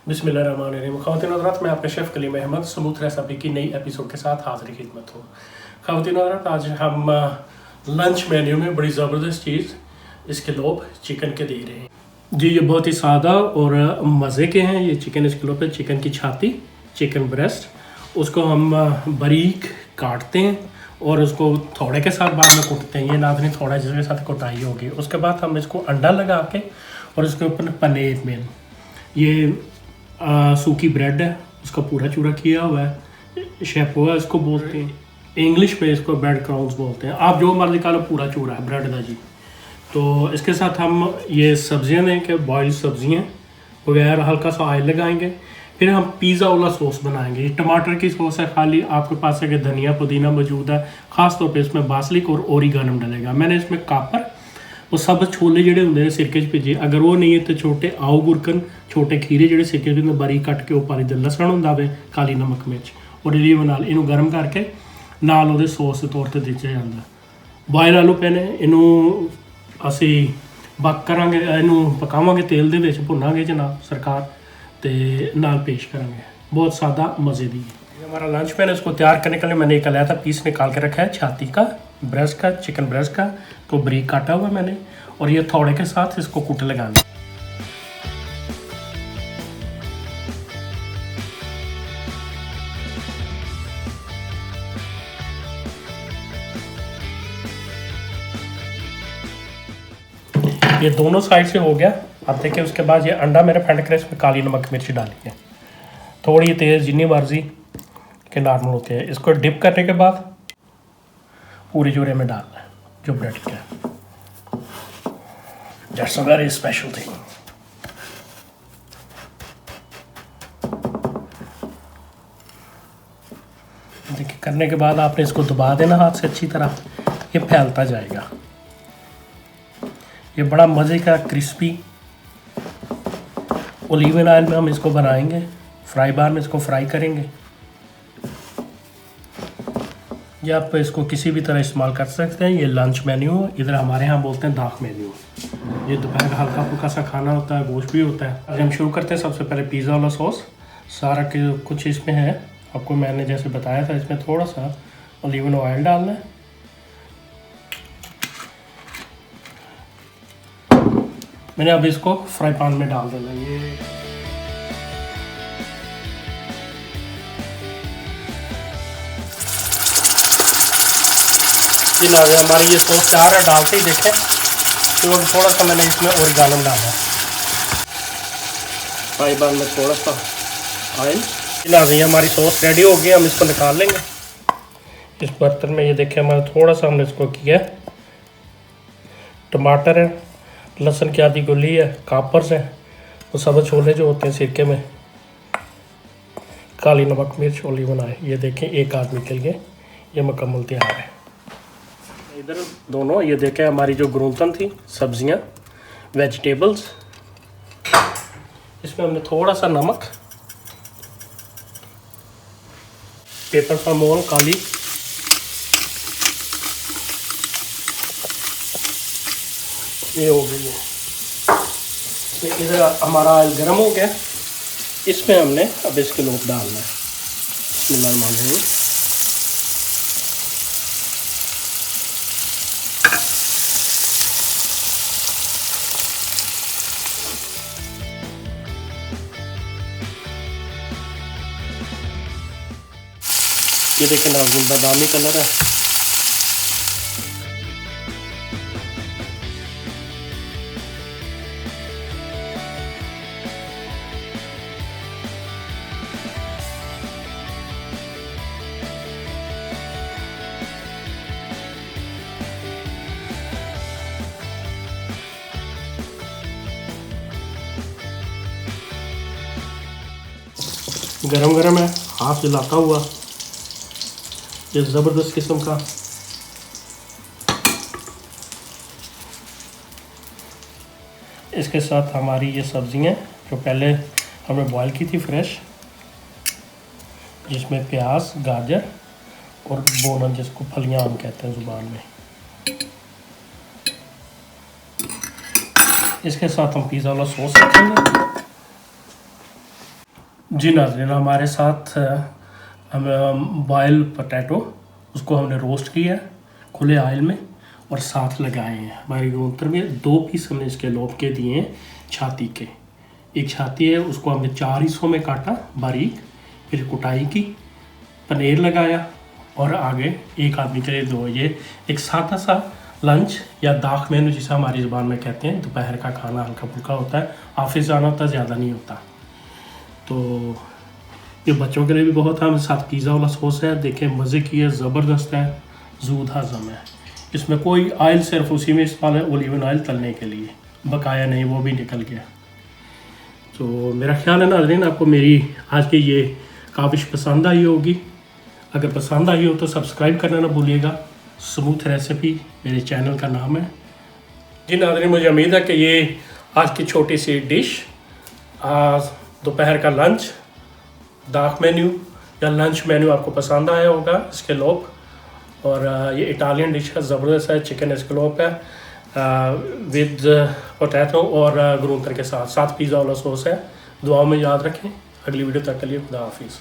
बिस्मिल्लाहिर्रहमानिर्रहीम। ख़वातीन और हज़रात, मैं आपका chef Kaleem Ahmed smooth recipe की नई एपिसोड के साथ हाज़िर खिदमत हूँ। ख़वातीन और हज़रात, आज हम लंच मेन्यू में बड़ी ज़बरदस्त चीज़ इसके लोग चिकन के दे रहे हैं जी। ये बहुत ही सादा और मज़े के हैं। ये चिकन इसके लोग पे चिकन की छाती, चिकन ब्रेस्ट, उसको हम बारीक काटते हैं और उसको थोड़े के साथ बाद में कुटते हैं। ये नाज़रीन थोड़ा जिसके साथ कुटाई होगी। उसके बाद हम इसको अंडा लगा के और इसके ऊपर पनीर में ये सूखी ब्रेड है, उसका पूरा चूरा किया हुआ है। शेपुआ इसको बोलते हैं, इंग्लिश में इसको ब्रेड क्राउन्स बोलते हैं। आप जो मर्जी खा लो, पूरा चूरा है ब्रेड का जी। तो इसके साथ हम ये सब्जियां दें कि बॉइल्ड सब्जियां बगैर, हल्का सा ऑयल लगाएंगे। फिर हम पिज़्ज़ा वाला सॉस बनाएंगे। ये टमाटर की सॉस है, खाली आपके पास है कि धनिया पुदीना मौजूद है। ख़ास तौर पे इसमें बासलिक और ओरिगानम डलेगा। मैंने इसमें कापर, वो सब छोले जोड़े होंगे सिरके भेजे, अगर वो नहीं है तो छोटे आऊ बुरकन, छोटे खीरे जोड़े सिरके बारीक कट के उपर लसन होंगे, काली नमक मिर्च और लीव नाल इनू गर्म करके नाल वो सॉस के तौर पर दिया जाता है। बॉयल आलू पैने इनू असी बक करांगे, इनू पकावांगे तेल दे विच, भुनांगे जनाब सरकार, तो नाल पेश करांगे। बहुत सादा मज़े दी। हमारा लंच पैन, इसको तैयार करने के लिए मैंने एक लाया था पीस निकाल के रखा है छाती का, ब्रेस्ट का, चिकन ब्रेस्ट का, तो बारीक काटा हुआ मैंने, और ये थोड़े के साथ इसको कुट लगाना। ये दोनों साइड से हो गया। अब देखिए उसके बाद ये अंडा मेरे फेंट कर इसमें काली नमक मिर्च डाली है, थोड़ी तेज़ जितनी मर्जी के नॉर्मल होते हैं। इसको डिप करने के बाद पूरे चूरे में डालना है जो ब्रेड का है। That's a very special thing. देखिए करने के बाद आपने इसको दबा देना हाथ से अच्छी तरह, ये फैलता जाएगा। ये बड़ा मज़े का क्रिस्पी ओलिव ऑयल में हम इसको बनाएंगे। फ्राई बार में इसको फ्राई करेंगे। या आप इसको किसी भी तरह इस्तेमाल कर सकते हैं। ये लंच मेन्यू, इधर हमारे यहाँ बोलते हैं दाख मेन्यू। ये दोपहर का हल्का फुल्का सा खाना होता है, गोश्त भी होता है। आज हम शुरू करते हैं। सबसे पहले पिज़्ज़ा वाला सॉस सारा के कुछ इसमें है, आपको मैंने जैसे बताया था। इसमें थोड़ा सा ओलिव ऑयल डालना है। मैंने अब इसको फ्राई पैन में डाल देना। ये ना हमारी ये सॉस तैयार है। डालते ही देखें तो थोड़ा सा मैंने इसमें ओरिगानो डाला है। फ्राई पैन में थोड़ा सा ऑयल। ना हमारी सॉस रेडी हो गई, हम इसको निकाल लेंगे इस बर्तन में। ये देखें हमारा थोड़ा सा हमने इसको किया। टमाटर है, लहसुन की आधी गोली है, कापर्स हैं, वो सब छोले जो होते हैं सिरके में, काली नमक मिर्च, ओलिव ऑयल। ये देखें एक आदमी के लिए ये मुकम्मल तैयार है। इधर दोनों ये देखें हमारी जो ग्रोथन थी सब्जियां, वेजिटेबल्स, इसमें हमने थोड़ा सा नमक, पेपर सामोन काली, ये हो गई है। इधर हमारा ऑयल गर्म हो गया, इसमें हमने अब इसके लोग डालना है। बिस्मिल्लाहिर्रहमानिर्रहीम। ये देखें नाज़रीन, बादामी कलर है। गरम गरम है, हाथ हिलाता हुआ, ये ज़बरदस्त किस्म का। इसके साथ हमारी ये सब्जियां जो पहले हमने बॉईल की थी फ्रेश, जिसमें प्याज, गाजर और बोनन, जिसको फलियां हम कहते हैं ज़ुबान में, इसके साथ हम पिज़्ज़ा वाला सॉस रखेंगे। जी नाज़रीन, हमारे साथ हम बॉयल पोटैटो उसको हमने रोस्ट किया खुले ऑयल में और साथ लगाए हैं। हमारे गूंतर में 2 पीस हमने इसके लोब के दिए हैं छाती के। एक छाती है उसको हमने 4 हिस्सों में काटा बारीक, फिर कुटाई की, पनीर लगाया और आगे एक आदमी के लिए 2। ये एक सादा सा लंच या दाख मेनू जिसे हमारी ज़ुबान में कहते हैं, दोपहर का खाना हल्का फुल्का होता है। ऑफिस जाना होता है, ज़्यादा नहीं होता। तो ये बच्चों के लिए भी बहुत है। साथ पिज़्ज़ा वाला सॉस है, देखें मज़े की है, ज़बरदस्त है, ज़ूद हज़म है। इसमें कोई ऑयल सिर्फ उसी में इस्तेमाल है, ओलिवन ऑयल तलने के लिए, बकाया नहीं, वो भी निकल गया। तो मेरा ख्याल है नाज़रीन आपको मेरी आज की ये काविश पसंद आई होगी। अगर पसंद आई हो तो सब्सक्राइब करना ना भूलिएगा। स्मूथ रेसिपी मेरे चैनल का नाम है। जी नाज़रीन, मुझे उम्मीद है कि ये आज की छोटी सी डिश दोपहर का लंच दाख मेन्यू या लंच मेन्यू आपको पसंद आया होगा। इसके लोब और ये इटालियन डिश है, ज़बरदस्त है। चिकन एस्कलोप है विद पोटैटो और ग्रूंथर के साथ पिज़्ज़ा वाला सॉस है। दुआओं में याद रखें। अगली वीडियो तक के लिए खुदा हाफिज़।